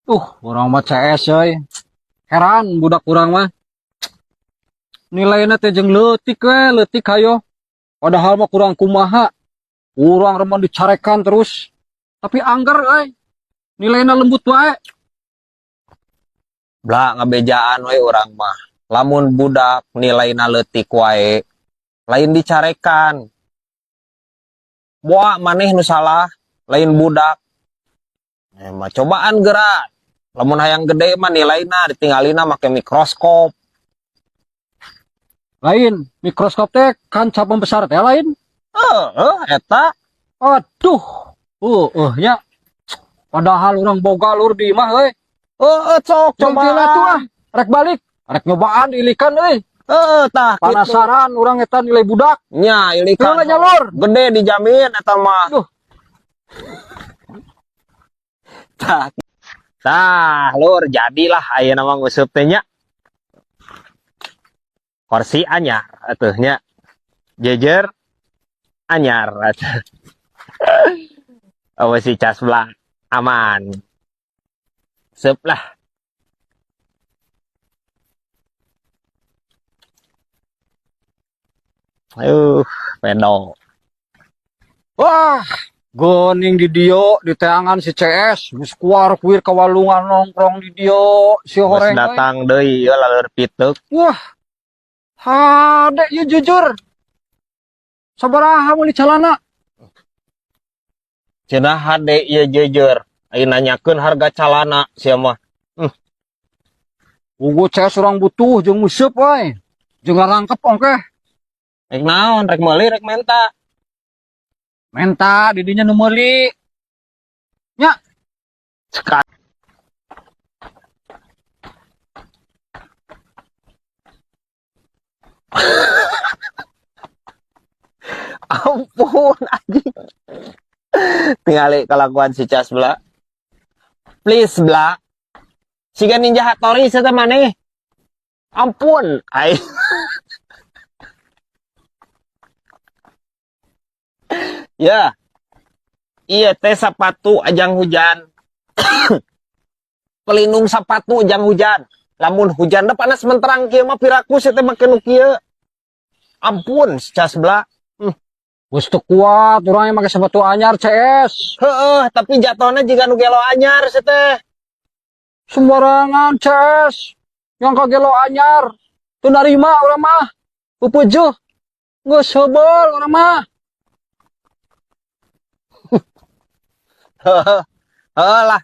Orang mah CS euy. Heran budak urang mah. Nilainya teh jeung leutik we, leutik hayo. Padahal mah kurang kumaha. Urang remen dicarekan terus. Tapi angger euy. Nilainya lembut wae. Bla ngabejaan we urang mah. Lamun budak nilaina leutik wae, lain dicarekan. Moal maneh nu salah, lain budak. Mah cobaan gerak. Lamun hayang gede mah nilaina ditinggalina make mikroskop. Lain, mikroskop teh kanca pembesar teh lain. Eta. Aduh. Nya. Padahal orang boga lur di imah euy. Sok Coba tuh ah. Rek balik. Rek nyobaan ilikan euy. Tah Penasaran gitu. Orang eta nilai budak. Nya ilikan. Nilainya lur. Gede dijamin eta mah. Tah, lur jadilah ayeuna mah ngusup teh nya. Kursi anyar atuh nya. Jejer anyar atuh. Awas si cas belah aman. Seup lah. Pedo. Wah, goning di dio di teangan si CS, geus kuar kuir kawalungan nongkrong di dio si Geus horeng. datang deui ieu laleur pituk. Wah. Hade ieu jujur. Sabaraha mun dicalana? Cenah hade ieu jujur. Ayeuna nanyakeun harga calana sia mah. Ugu CS urang butuh jeung museup we. Jeung rangkep ongkeh. Rek naon, rek meuli, rek menta. Menta di dinya nu meuli. Nya. Ampun anjing. Tingali kelakuan si Cas Bla. Please Bla. Siga Ninja Hattori saya maneh. Ampun, ai. Ya. Iya teh sepatu ajang hujan. Pelindung sepatu ajang hujan. Lamun hujan da panas menterang kieu mah piraku saya teh make nu kieu. Ampun, si Cas Bla. Geus teu kuat urang make sepatu anyar CS. Tapi jatuhnya jika nu gelo anyar saya teh. Sembarangan CS. Yang kagelo anyar. Teu narima urang mah. Pupeujuh. Geus heubeul urang mah. Lah.